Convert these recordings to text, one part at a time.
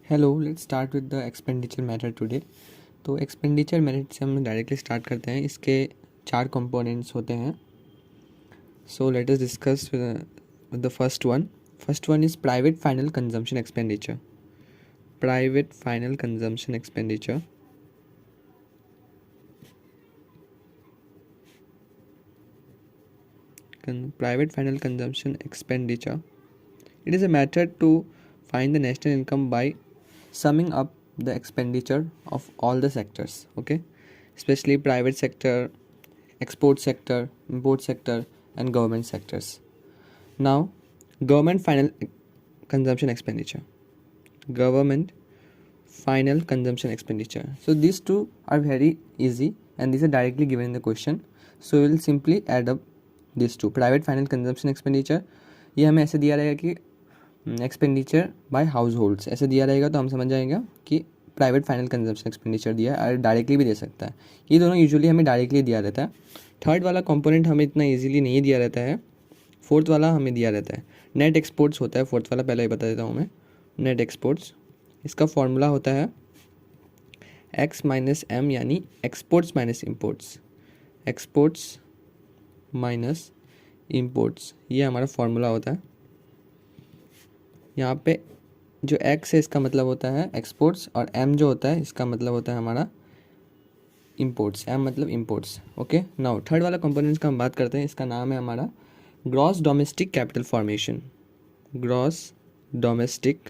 Hello, let's start with the expenditure method today. तो expenditure method से हम directly start करते हैं। इसके 4 कंपोनेंट्स होते हैं। So let us discuss with the first one. First one is private final consumption expenditure. Private final consumption expenditure private final consumption expenditure. It is a method to find the national income by summing up the expenditure of all the sectors, okay, especially private sector, export sector, import sector, and government sectors. Now, government final consumption expenditure. Government final consumption expenditure. So these two are very easy and these are directly given in the question. So we will simply add up these two. Private final consumption expenditure, ये हमें ऐसे दिया रहेगा कि expenditure bye house holds ऐसे दिया रहेगा, तो हम समझ जाएंगे कि प्राइवेट फाइनल कंजम्पशन एक्सपेंडिचर दिया है। और डायरेक्टली भी दे सकता है। ये दोनों यूजुअली हमें डायरेक्टली दिया रहता है। थर्ड वाला कंपोनेंट हमें इतना इजीली नहीं दिया रहता है। फोर्थ वाला हमें दिया रहता है। नेट एक्सपोर्ट्स होता है फोर्थ वाला, पहले ही बता देता हूँ मैं। नेट एक्सपोर्ट्स, इसका फॉर्मूला होता है एक्स माइनस एम, यानी exports minus imports. Exports minus imports, ये हमारा फॉर्मूला होता है। यहाँ पे जो एक्स है इसका मतलब होता है एक्सपोर्ट्स, और एम जो होता है इसका मतलब होता है हमारा इम्पोर्ट्स। एम मतलब इम्पोर्ट्स। ओके, नाउ थर्ड वाला कंपोनेंट्स का हम बात करते हैं। इसका नाम है हमारा gross domestic capital formation. Gross domestic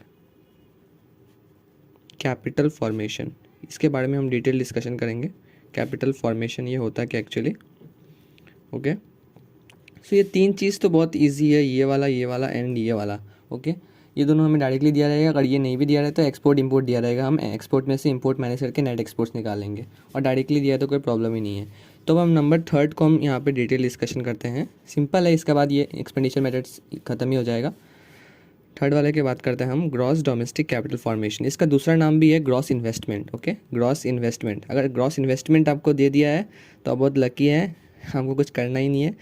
capital formation, इसके बारे में हम डिटेल डिस्कशन करेंगे। कैपिटल फॉर्मेशन ये होता है कि एक्चुअली, ओके। सो ये तीन चीज़ तो बहुत इजी है, ये वाला एंड ये वाला, ओके। ये दोनों हमें डायरेक्टली दिया रहेगा। अगर ये नहीं भी दिया रहता तो एक्सपोर्ट इंपोर्ट दिया रहेगा। हम एक्सपोर्ट में से इंपोर्ट माइनस करके नेट एक्सपोर्ट्स निकालेंगे, और डायरेक्टली दिया तो कोई प्रॉब्लम ही नहीं है। तो अब हम नंबर थर्ड को हम यहाँ पे डिटेल डिस्कशन करते हैं। सिंपल है, इसके बाद ये एक्सपेंडिचर मेथड्स खत्म ही हो जाएगा। थर्ड वाले की बात करते हैं हम, ग्रॉस डोमेस्टिक कैपिटल फॉर्मेशन। इसका दूसरा नाम भी है gross investment, okay. Gross investment, अगर ग्रॉस इन्वेस्टमेंट आपको दे दिया है तो आप बहुत लकी है, हमको कुछ करना ही नहीं है।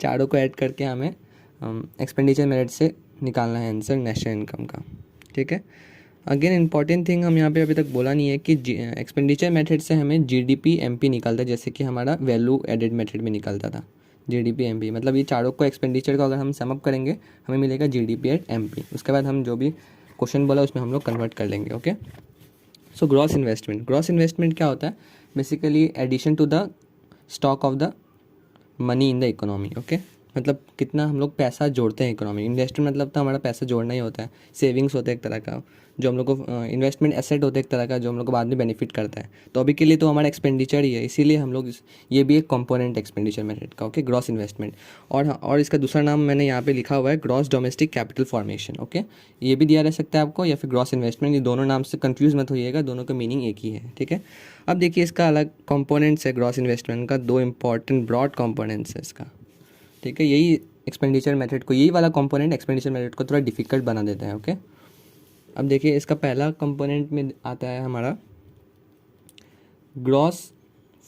चारों को ऐड करके हमें एक्सपेंडिचर मेथड से निकालना है आंसर नेशनल इनकम का, ठीक है। अगेन इंपॉर्टेंट थिंग हम यहाँ पे अभी तक बोला नहीं है कि एक्सपेंडिचर मेथड से हमें जीडीपी एमपी निकलता है, जैसे कि हमारा वैल्यू एडेड मेथड में निकलता था जीडीपी एमपी। मतलब ये चारों को एक्सपेंडिचर को अगर हम समअप करेंगे हमें मिलेगा जीडीपी एट एमपी। उसके बाद हम जो भी क्वेश्चन बोला उसमें हम लोग कन्वर्ट कर लेंगे, okay. So gross investment, gross investment क्या होता है? Basically addition to the stock of the money in the economy, okay. मतलब कितना हम लोग पैसा जोड़ते हैं इकोनॉमी। इन्वेस्टमेंट मतलब तो हमारा पैसा जोड़ना ही होता है। सेविंग्स होता है एक तरह का, जो हम लोग को इन्वेस्टमेंट एसेट होता है एक तरह का, जो हम लोग को बाद में बेनिफिट करता है। तो अभी के लिए तो हमारा एक्सपेंडिचर ही है, इसीलिए हम लोग ये भी एक कंपोनेंट एक्सपेंडिचर मेथड का, ओके, ग्रॉस इन्वेस्टमेंट। और इसका दूसरा नाम मैंने यहाँ पे लिखा हुआ है gross domestic capital formation, okay. ये भी दिया रह सकता है आपको, या फिर ग्रॉस इन्वेस्टमेंट। ये दोनों नाम से कंफ्यूज मत होइएगा, दोनों का मीनिंग एक ही है, ठीक है। अब देखिए इसका अलग कंपोनेंट्स है ग्रॉस इन्वेस्टमेंट का, दो इंपॉर्टेंट ब्रॉड कंपोनेंट्स है इसका, ठीक है। यही एक्सपेंडिचर मेथड को, यही वाला कंपोनेंट एक्सपेंडिचर मेथड को थोड़ा डिफिकल्ट बना देता है, ओके। अब देखिए इसका पहला कंपोनेंट में आता है हमारा gross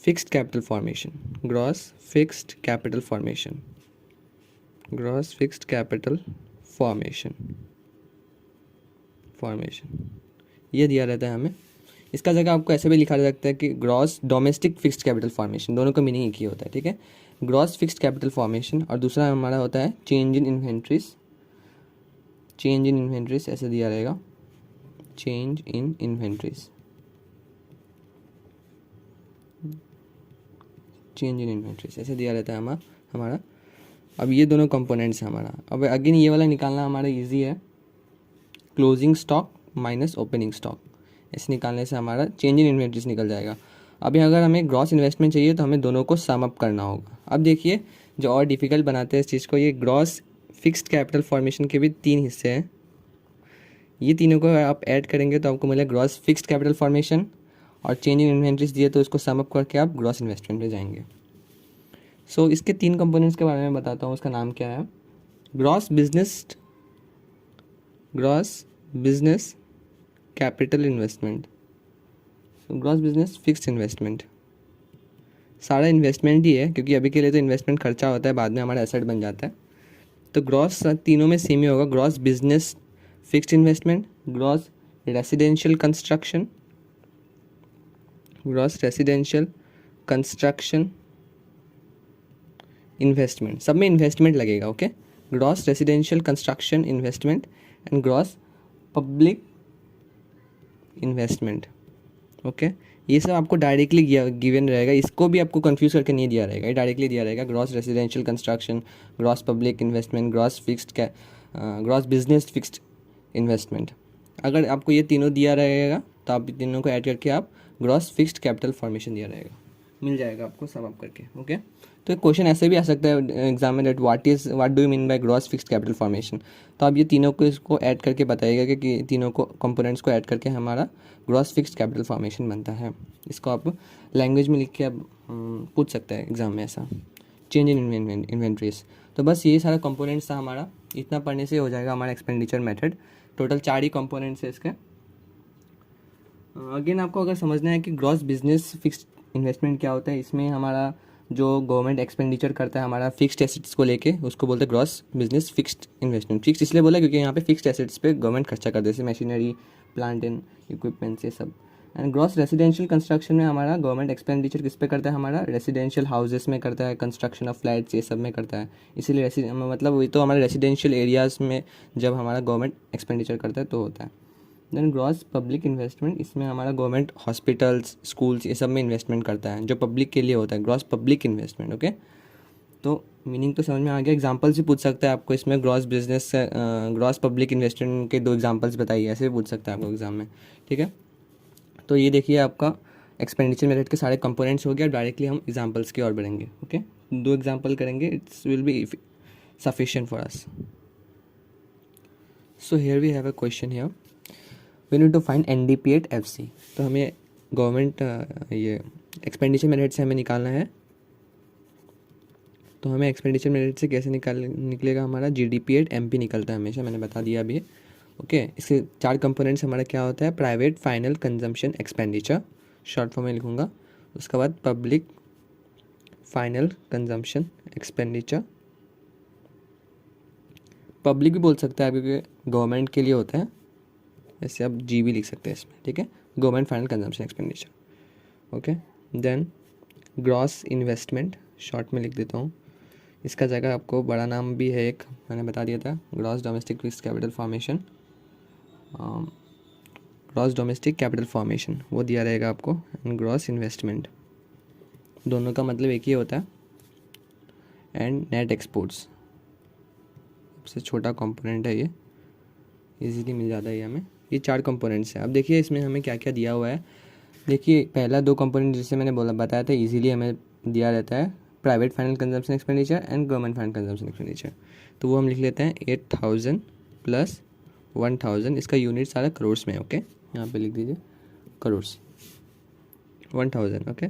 fixed capital formation. Gross fixed capital formation, gross fixed capital formation ये दिया रहता है हमें। इसका जगह आपको ऐसे भी लिखा जा सकता है कि gross domestic fixed capital formation, दोनों का मीनिंग एक ही होता है, ठीक है। ग्रॉस फिक्स्ड कैपिटल फॉर्मेशन, और दूसरा हमारा होता है change in inventories. Change in inventories ऐसे दिया रहेगा, change in inventories, change in inventories ऐसे दिया रहता है हमारा। अब ये दोनों कंपोनेंट्स हैं हमारा। अब अगेन ये वाला निकालना हमारा इजी है, closing stock minus opening stock. ऐसे निकालने से हमारा चेंज इन इन्वेंट्रीज निकल जाएगा। अभी अगर हमें ग्रॉस इन्वेस्टमेंट चाहिए तो हमें दोनों को सम अप करना होगा। अब देखिए जो और डिफ़िकल्ट बनाते हैं इस चीज़ को, ये ग्रॉस फिक्स्ड कैपिटल फॉर्मेशन के भी 3 हिस्से हैं। ये तीनों को आप ऐड करेंगे तो आपको मिलेगा ग्रॉस फिक्स्ड कैपिटल फॉर्मेशन, और चेंज इन इन्वेंट्रीज दिए तो इसको सम अप करके आप ग्रॉस इन्वेस्टमेंट में जाएंगे। सो इसके 3 कंपोनेंट्स के बारे में बताता हूँ। उसका नाम क्या है? Gross business capital investment, gross business fixed investment. सारा इन्वेस्टमेंट ही है, क्योंकि अभी के लिए तो इन्वेस्टमेंट खर्चा होता है, बाद में हमारा एसेट बन जाता है। तो ग्रॉस तीनों में सेम ही होगा, gross business fixed investment, gross residential construction, gross residential construction investment, सब में इन्वेस्टमेंट लगेगा, okay. Gross residential construction investment and gross public investment, okay. ये सब आपको डायरेक्टली गिवन रहेगा, इसको भी आपको कंफ्यूज करके नहीं दिया रहेगा, ये डायरेक्टली दिया रहेगा। Gross residential construction, gross public investment, gross business fixed investment. अगर आपको ये तीनों दिया रहेगा तो आप तीनों को ऐड करके आप ग्रॉस फिक्स्ड कैपिटल फॉर्मेशन दिया रहेगा, मिल जाएगा आपको सम अप करके, ओके। तो एक क्वेश्चन ऐसे भी आ सकता है एग्जाम में, that what do you mean by gross fixed capital formation. तो आप ये तीनों को इसको ऐड करके बताइएगा कि तीनों को कंपोनेंट्स को ऐड करके हमारा ग्रॉस फिक्स्ड कैपिटल फॉर्मेशन बनता है। इसको आप लैंग्वेज में लिख के आप पूछ सकते हैं एग्जाम में ऐसा, चेंज इन इन्वेंट्रीज। तो बस ये सारा कंपोनेंट्स था हमारा, इतना पढ़ने से हो जाएगा हमारा एक्सपेंडिचर मेथड। टोटल 4 ही कंपोनेंट्स है इसके। अगेन आपको अगर समझना है कि ग्रॉस बिजनेस फिक्स्ड इन्वेस्टमेंट क्या होता है, इसमें हमारा जो गवर्नमेंट एक्सपेंडिचर करता है हमारा फिक्स्ड एसेट्स को लेके, उसको बोलते हैं gross business fixed investment. Fixed इसलिए बोला क्योंकि यहाँ पे फिक्स्ड एसेट्स पे गवर्नमेंट खर्चा करते हैं, जैसे मशीनरी, प्लांट एंड इक्विपमेंट्स, ये सब। एंड ग्रॉस रेसिडेंशियल कंस्ट्रक्शन में हमारा गवर्नमेंट एक्सपेंडिचर किस पे करता है, हमारा रेसिडेंशियल हाउसेस में करता है, कंस्ट्रक्शन ऑफ फ्लैट्स, ये सब में करता है। इसीलिए मतलब वही तो हमारे रेसिडेंशियल एरियाज़ में जब हमारा गवर्नमेंट एक्सपेंडिचर करता है तो होता है। देन ग्रॉस पब्लिक इन्वेस्टमेंट, इसमें हमारा गवर्नमेंट हॉस्पिटल्स, स्कूल्स, ये सब में इन्वेस्टमेंट करता है, जो पब्लिक के लिए होता है, ग्रॉस पब्लिक इन्वेस्टमेंट, ओके। तो मीनिंग तो समझ में आ गया। एग्जांपल्स भी पूछ सकता है आपको इसमें, gross business gross public investment के 2 एग्जांपल्स बताइए, ऐसे भी पूछ सकता है आपको एग्जाम में, ठीक है। तो ये देखिए आपका एक्सपेंडिचर मेथड के सारे कंपोनेंट्स हो गया। डायरेक्टली हम एग्जांपल्स की ओर बढ़ेंगे, ओके। 2 एग्जांपल करेंगे, it's will be sufficient for us. So here we have a question here, we need to find NDP at FC। तो हमें गवर्नमेंट ये एक्सपेंडिचर मेथड से हमें निकालना है। तो हमें एक्सपेंडिचर मेथड से कैसे निकलेगा, हमारा GDP at MP निकलता है हमेशा, मैंने बता दिया अभी, ओके। इसके 4 कंपोनेंट्स हमारा क्या होता है, private final consumption expenditure, short form में लिखूँगा। उसके बाद public final consumption expenditure, public भी बोल सकता है क्योंकि गवर्नमेंट के लिए होता है, ऐसे आप G भी लिख सकते हैं इसमें, ठीक है। Government final consumption expenditure, okay. Then gross investment, short में लिख देता हूँ। इसका जगह आपको बड़ा नाम भी है एक, मैंने बता दिया था, gross domestic fixed capital formation, gross domestic capital formation वो दिया रहेगा आपको। एंड ग्रॉस इन्वेस्टमेंट, दोनों का मतलब एक ही होता है। एंड नेट एक्सपोर्ट्स, सबसे छोटा कंपोनेंट है ये, इजीली मिल जाता है ये हमें। ये 4 कंपोनेंट्स हैं। अब देखिए इसमें हमें क्या क्या दिया हुआ है। देखिए पहला 2 कंपोनेंट जिससे मैंने बताया था, इजीली हमें दिया रहता है, private final consumption expenditure and government final consumption expenditure. तो वो हम लिख लेते हैं 8000 प्लस 1000, इसका यूनिट सारा करोड़्स में है, ओके। यहाँ पे लिख दीजिए crores, 1000, okay.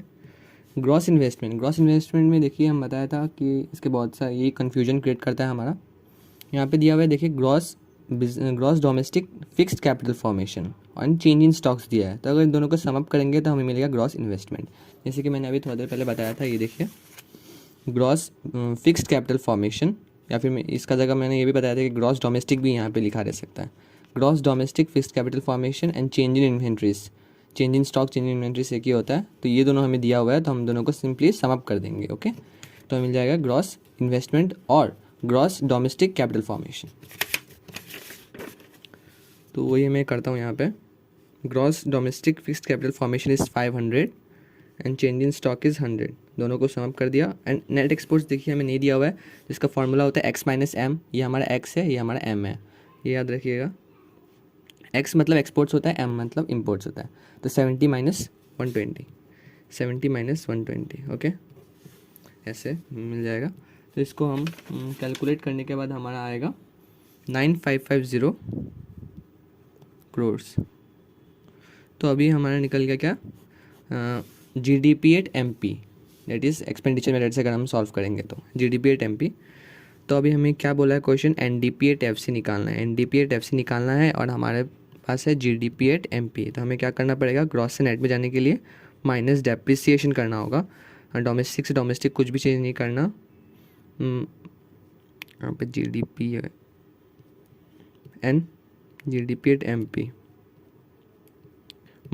Gross investment, gross investment में देखिए हम बताया था कि इसके बहुत सा ये कन्फ्यूजन क्रिएट करता है हमारा। यहाँ पे दिया हुआ है देखिए gross domestic fixed capital formation और चेंज इन स्टॉक्स दिया है। तो अगर इन दोनों को समअप करेंगे तो हमें मिलेगा ग्रॉस इन्वेस्टमेंट। जैसे कि मैंने अभी थोड़ी देर पहले बताया था, ये देखिए ग्रॉस फिक्स्ड कैपिटल फॉर्मेशन, या फिर इसका जगह मैंने ये भी बताया था कि ग्रॉस डोमेस्टिक भी यहाँ पे लिखा रह सकता है। Gross domestic fixed capital formation and change in inventories, change in stock, change in inventories एक ही होता है। तो ये दोनों हमें दिया हुआ है, तो हम दोनों को सिंपली समअप कर देंगे, ओके। तो मिल जाएगा ग्रॉस इन्वेस्टमेंट और ग्रॉस डोमेस्टिक कैपिटल फॉर्मेशन। तो वही मैं करता हूँ यहाँ पे, gross domestic fixed capital formation is 500 and change in stock is 100, दोनों को समअप कर दिया। एंड नेट एक्सपोर्ट्स देखिए हमें नहीं दिया हुआ है, जिसका फॉर्मूला होता है x माइनस एम। ये हमारा x है, ये हमारा m है, ये याद रखिएगा। x मतलब एक्सपोर्ट्स होता है, m मतलब इम्पोर्ट्स होता है। तो 70 माइनस 120, 70 माइनस 120, ओके, ऐसे मिल जाएगा। तो इसको हम कैलकुलेट करने के बाद हमारा आएगा 9550 करोर्स। तो अभी हमारा निकल गया क्या, GDP at MP, that is expenditure method से अगर हम सॉल्व करेंगे तो GDP at MP। तो अभी हमें क्या बोला है क्वेश्चन, NDP at FC निकालना है, NDP at FC निकालना है और हमारे पास है GDP at MP। तो हमें क्या करना पड़ेगा, ग्रॉस से नेट में जाने के लिए माइनस डेप्रिसिएशन करना होगा। डोमेस्टिक से डोमेस्टिक कुछ भी चेंज नहीं करना, यहाँ पे GDP है and GDP at MP,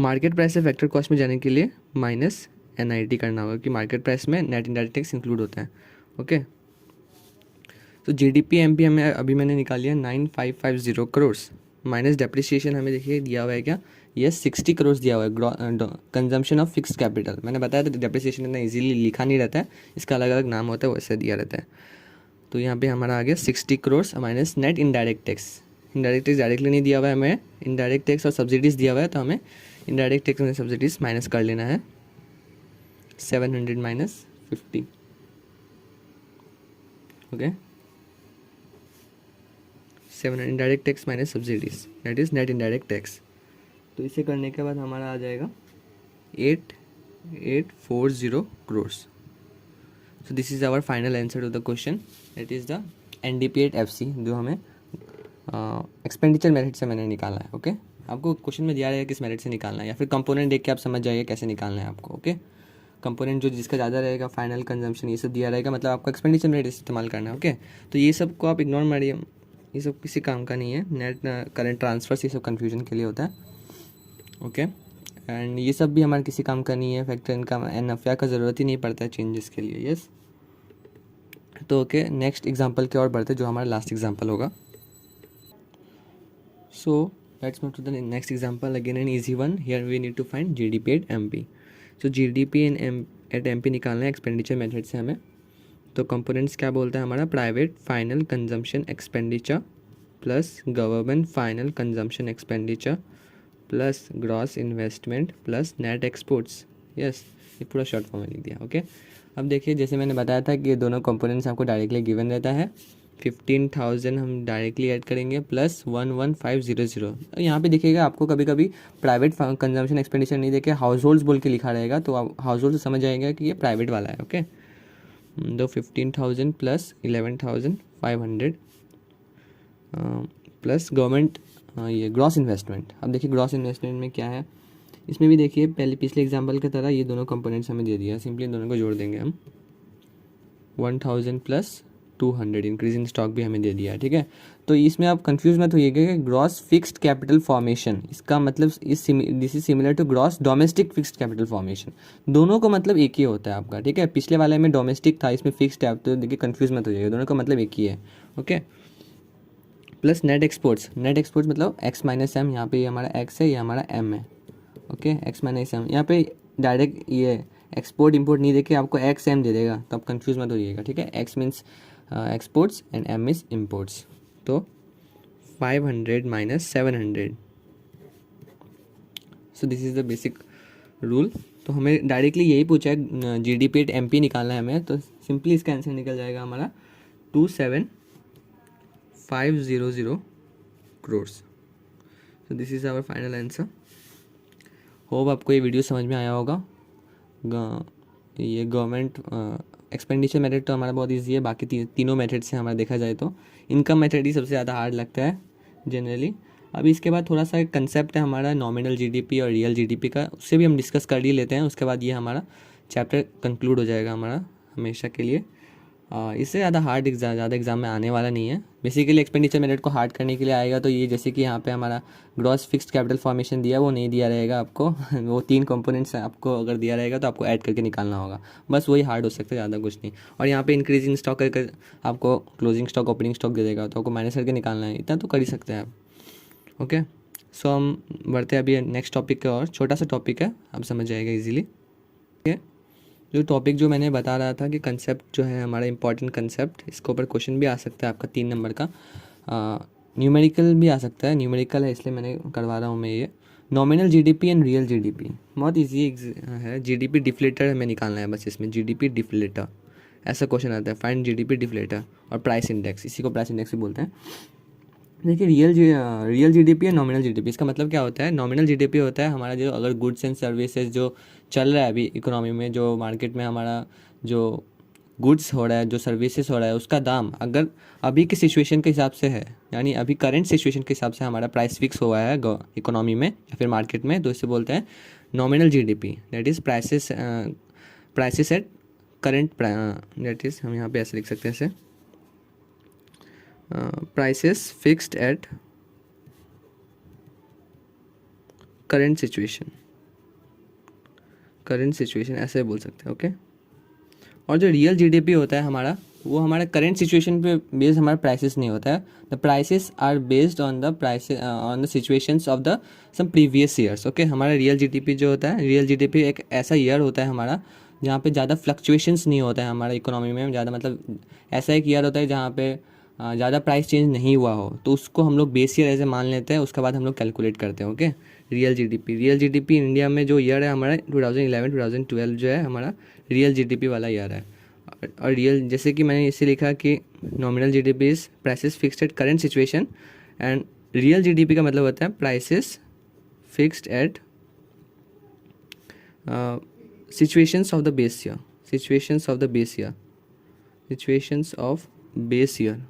market price से फैक्टर कॉस्ट में जाने के लिए माइनस NIT करना होगा, कि मार्केट प्राइस में नेट इनडायरेक्ट टैक्स इंक्लूड होता है। ओके, तो GDP MP हमें अभी मैंने निकाल लिया 9550 करोड़, माइनस डेप्रिसिएशन हमें देखिए दिया हुआ है क्या, ये 60 करोड़ दिया हुआ है। कंजम्पशन ऑफ फिक्स्ड कैपिटल, मैंने बताया था डेप्रिसिएशन इतना इजीली लिखा नहीं रहता है, इसका अलग अलग नाम होता है, वैसे दिया रहता है। तो यहाँ पे हमारा आ गया 60 crore minus net indirect tax. Indirect tax directly नहीं दिया हुआ है हमें, इनडायरेक्ट टैक्स और सब्सिडीज़ दिया हुआ है, तो हमें इनडायरेक्ट टैक्स और सब्सिडीज़ माइनस कर लेना है। 700 minus 50, okay, 700 indirect tax minus subsidies, that is net indirect tax. तो इसे करने के बाद हमारा आ जाएगा 8840 crore. So this is our final answer to the question, that is the NDP-8FC, जो हमें एक्सपेंडिचर मेथड से मैंने निकाला है। ओके, आपको क्वेश्चन में दिया रहेगा किस मेथड से निकालना है, या फिर कंपोनेंट देख के आप समझ जाइए कैसे निकालना है आपको। ओके, कंपोनेंट जो जिसका ज़्यादा रहेगा, फाइनल कंजम्पशन, ये सब दिया रहेगा, मतलब आपको एक्सपेंडिचर मेथड इस्तेमाल करना है। ओके, तो ये सब को आप इग्नोर मारिए, ये सब किसी काम का नहीं है। नेट करंट ट्रांसफर्स ये सब कन्फ्यूजन के लिए होता है। ओके, एंड ये सब भी हमारे किसी काम का नहीं है। फैक्टर इनकम एंड नफिया का ज़रूरत ही नहीं पड़ता है चेंजेस के लिए। यस, तो ओके, नेक्स्ट एग्जांपल की ओर बढ़ते, जो हमारा लास्ट एग्जांपल होगा। So let's move to the next example, again an easy one. Here we need to find GDP at MP। So GDP at MP निकालना है एक्सपेंडिचर मेथड से हमें। तो कंपोनेंट्स क्या बोलता है हमारा, private final consumption expenditure plus government final consumption expenditure plus gross investment plus net exports. Yes, ये पूरा शॉर्ट फॉर्म में लिख दिया। ओके, अब देखिए जैसे मैंने बताया था कि ये दोनों कंपोनेंट्स आपको डायरेक्टली गिवन रहता है। 15,000 हम डायरेक्टली ऐड करेंगे प्लस 11,500। यहाँ पे देखिएगा आपको कभी कभी प्राइवेट कंजम्पशन एक्सपेंडिचर नहीं देखे हाउस होल्ड्स बोल के लिखा रहेगा, तो आप हाउस होल्ड समझ जाएंगे कि ये प्राइवेट वाला है। ओके, तो 15,000 प्लस 11,500 प्लस गवर्नमेंट ये ग्रॉस इन्वेस्टमेंट। अब देखिए ग्रॉस इन्वेस्टमेंट में क्या है, इसमें भी देखिए पहले पिछले एग्जांपल की तरह ये दोनों कंपोनेंट्स हमें दे दिया, सिंपली इन दोनों को जोड़ देंगे हम। 1,000 प्लस 200 इंक्रीज इन स्टॉक भी हमें दे दिया है। ठीक है, तो इसमें आप कंफ्यूज मत होइएगा कि ग्रॉस फिक्स्ड कैपिटल फॉर्मेशन, इसका मतलब this is similar to gross domestic fixed capital formation. दोनों का मतलब एक ही होता है आपका। ठीक है, पिछले वाले में डोमेस्टिक था, इसमें फिक्स्ड है, तो देखिए कंफ्यूज मत हो जाइएगा, दोनों का मतलब एक ही है। Okay, plus net exports. Net exports मतलब x माइनस एम, यहाँ पे ये हमारा x है, ये हमारा m है। ओके, x माइनस एम, यहाँ पे डायरेक्ट ये एक्सपोर्ट इंपोर्ट नहीं देके आपको x m दे देगा, तो आप कंफ्यूज मत होइएगा। ठीक है, x means exports and m means imports. तो 500 minus 700, so this is the basic rule. तो हमें डायरेक्टली यही पूछा है GDP एट MP निकालना है हमें, तो सिंपली इसका आंसर निकल जाएगा हमारा 27,500 crore. So this is our final answer. Hope आपको ये वीडियो समझ में आया होगा। ये गवर्नमेंट एक्सपेंडिचर मेथड तो हमारा बहुत इजी है, बाकी तीनों मेथड से हमारा देखा जाए तो इनकम मेथड ही सबसे ज़्यादा हार्ड लगता है जनरली। अभी इसके बाद थोड़ा सा कंसेप्ट है हमारा नॉमिनल GDP और रियल GDP का, उससे भी हम डिस्कस कर ही लेते हैं। उसके बाद ये हमारा चैप्टर कंक्लूड हो जाएगा हमारा हमेशा के लिए। इससे ज़्यादा हार्ड ज़्यादा एग्जाम में आने वाला नहीं है। बेसिकली एक्सपेंडिचर मेथड को हार्ड करने के लिए आएगा, तो ये जैसे कि यहाँ पे हमारा ग्रॉस फिक्स्ड कैपिटल फॉर्मेशन दिया, वो नहीं दिया रहेगा आपको वो 3 कंपोनेंट्स आपको अगर दिया रहेगा तो आपको ऐड करके निकालना होगा, बस वही हार्ड हो सकता है, ज़्यादा कुछ नहीं। और यहाँ पे इंक्रीज इन स्टॉक करके आपको क्लोजिंग स्टॉक ओपनिंग स्टॉक दे देगा, तो आपको माइनस करके निकालना है, इतना तो कर ही सकते हैं आप। ओके, सो हम बढ़ते हैं अभी नेक्स्ट टॉपिक के, और छोटा सा टॉपिक है, आप समझ जाएगा ईजिली। ठीक है, जो टॉपिक जो मैंने बता रहा था कि कंसेप्ट जो है हमारा इंपॉर्टेंट कंसेप्ट, इसके ऊपर क्वेश्चन भी आ सकता है आपका 3 नंबर का, न्यूमेरिकल भी आ सकता है। न्यूमेरिकल है इसलिए मैंने करवा रहा हूँ मैं ये। Nominal GDP and real GDP बहुत इजी है। GDP डिफ्लेटर हमें निकालना है बस, इसमें GDP डिफ्लेटर ऐसा क्वेश्चन आता है, फाइंड GDP डिफ्लेटर। और प्राइस इंडेक्स, इसी को प्राइस इंडेक्स भी बोलते हैं। देखिए रियल GDP है नॉमिनल GDP, इसका मतलब क्या होता है। नॉमिनल GDP होता है हमारा जो अगर गुड्स एंड सर्विसेज जो चल रहा है अभी इकोनॉमी में, जो मार्केट में हमारा जो गुड्स हो रहा है, जो सर्विसेज हो रहा है, उसका दाम अगर अभी की सिचुएशन के हिसाब से है, यानी अभी करंट सिचुएशन के हिसाब से हमारा प्राइस फिक्स हुआ है इकोनॉमी में या फिर मार्केट में, तो इसे बोलते हैं nominal GDP, that is prices at current, that is हम यहाँ पे ऐसे लिख सकते हैं इसे, prices fixed at current situation। Current situation ऐसे बोल सकते हैं, ओके। और जो रियल जीडीपी होता है हमारा, वो हमारे करंट सिचुएशन पे बेस्ड हमारा प्राइसेस नहीं होता है। The prices are based on the price on the situations of the some previous years, okay. हमारा रियल जीडीपी जो होता है, रियल जीडीपी एक ऐसा ईयर होता है हमारा जहाँ पे ज़्यादा फ्लक्चुएशंस नहीं होता है हमारा इकोनॉमी में ज़्यादा, मतलब ऐसा एक ईयर होता है जहाँ पे ज़्यादा प्राइस चेंज नहीं हुआ हो, तो उसको हम लोग बेस ईयर ऐसे मान लेते हैं। उसके बाद हम लोग कैलकुलेट करते हैं, ओके। रियल जीडीपी इंडिया में जो ईयर है हमारा 2011-2012 जो है हमारा रियल जीडीपी वाला ईयर है। और रियल, जैसे कि मैंने इसे लिखा कि nominal GDP is prices fixed at current situation, and real GDP का मतलब होता है prices fixed at situations of the base year, situations of base year.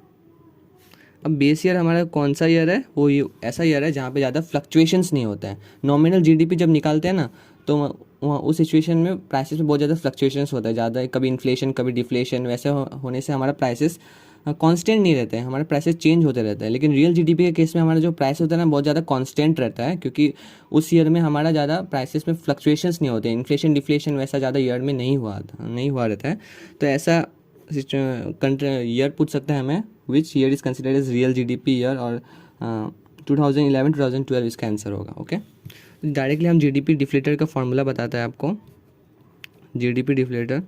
अब बेस ईयर हमारा कौन सा ईयर है, वो ऐसा ईयर है जहाँ पे ज़्यादा फ्लक्चुएशंस नहीं होता है। नॉमिनल जीडीपी जब निकालते हैं ना, तो वहाँ उस सिचुएशन में प्राइसेस में बहुत ज़्यादा फ्लक्चुएशंस होता है, ज़्यादा कभी इन्फ्लेशन कभी डिफ्लेशन, वैसे होने से हमारा प्राइसेस कांस्टेंट नहीं रहते हैं, हमारे प्राइसेस चेंज होते रहते हैं। लेकिन रियल जीडीपी के केस में हमारा जो प्राइस होता है ना, बहुत ज़्यादा कांस्टेंट रहता है, क्योंकि उस ईयर में हमारा ज़्यादा प्राइसेस में फ्लक्चुएशंस नहीं होते, इन्फ्लेशन डिफ्लेशन वैसा ज़्यादा ईयर में नहीं हुआ रहता है। तो ऐसा ईयर पूछ सकता है हमें, which year is considered as real GDP year, और 2011-2012 इसका आंसर होगा, ओके। डायरेक्टली हम जीडीपी डिफ्लेटर का फॉर्मूला बताता है आपको। GDP deflator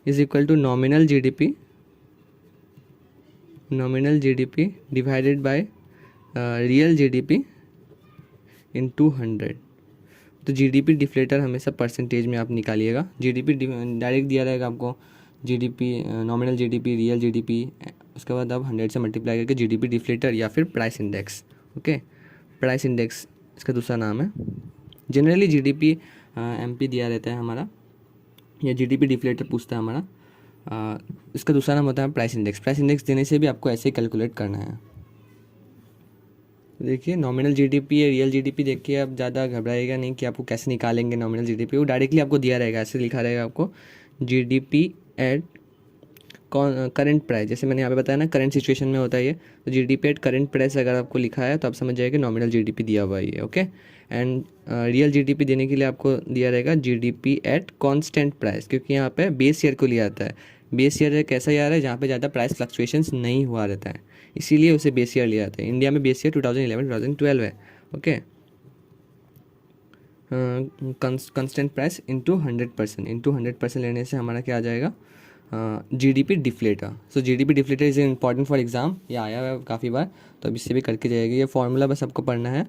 is equal to nominal GDP divided by real GDP into 100। तो जीडीपी डिफ्लेटर हमेशा परसेंटेज में आप निकालिएगा। जीडीपी डायरेक्ट दिया रहेगा आपको, GDP nominal GDP, real GDP, उसके बाद आप 100 से मल्टीप्लाई करके जीडीपी डिफ्लेटर या फिर price index, okay. Price index इसका दूसरा नाम है। जनरली जीडीपी एमपी दिया रहता है हमारा, या जीडीपी डिफ्लेटर पूछता है हमारा। इसका दूसरा नाम होता है प्राइस इंडेक्स। प्राइस इंडेक्स देने से भी आपको ऐसे ही कैलकुलेट करना है। देखिए नॉमिनल जीडीपी या रियल जीडीपी देख के आप ज़्यादा घबराइएगा नहीं कि आपको कैसे निकालेंगे नॉमिनल जीडीपी, वो डायरेक्टली आपको दिया रहेगा, ऐसे लिखा रहेगा आपको जीडीपी एट करंट प्राइस। जैसे मैंने यहाँ पे बताया ना, करंट सिचुएशन में होता है ये, तो जीडीपी एट करंट प्राइस अगर आपको लिखा है तो आप समझ जाएंगे नॉमिनल जीडीपी दिया हुआ है ये, ओके। एंड रियल जीडीपी देने के लिए आपको दिया रहेगा जीडीपी एट कांस्टेंट प्राइस, क्योंकि यहाँ पे बेस ईयर को लिया जाता है। बेस ईयर एक ऐसा ईयर है जहाँ पे ज़्यादा प्राइस फ्लक्चुएशंस नहीं हुआ रहता है, इसीलिए उसे बेस ईयर लिया जाता है। इंडिया में बेस ईयर 2011-2012 है, ओके। कांस्टेंट प्राइस इंटू 100% लेने से हमारा क्या आ जाएगा, GDP deflator. So GDP deflator is important for exam, ये आया हुआ है काफ़ी बार, तो अब इससे भी करके जाएगी। ये फॉर्मूला बस आपको पढ़ना है,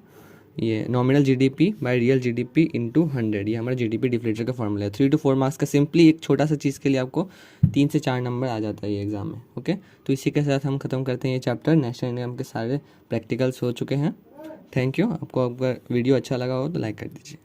ये nominal GDP bye real GDP into 100, ये हमारा जीडीपी डिफ्लेटर का फॉर्मूला है। 3 to 4 मार्क्स का सिंपली एक छोटा सा चीज़ के लिए आपको 3 से 4 नंबर आ जाता है ये एग्जाम में, ओके। तो इसी के साथ हम ख़त्म करते हैं ये चैप्टर। नेशनल इनकम के सारे प्रैक्टिकल्स हो चुके हैं। Thank you. आपको अगर वीडियो अच्छा लगा हो तो लाइक कर दीजिए।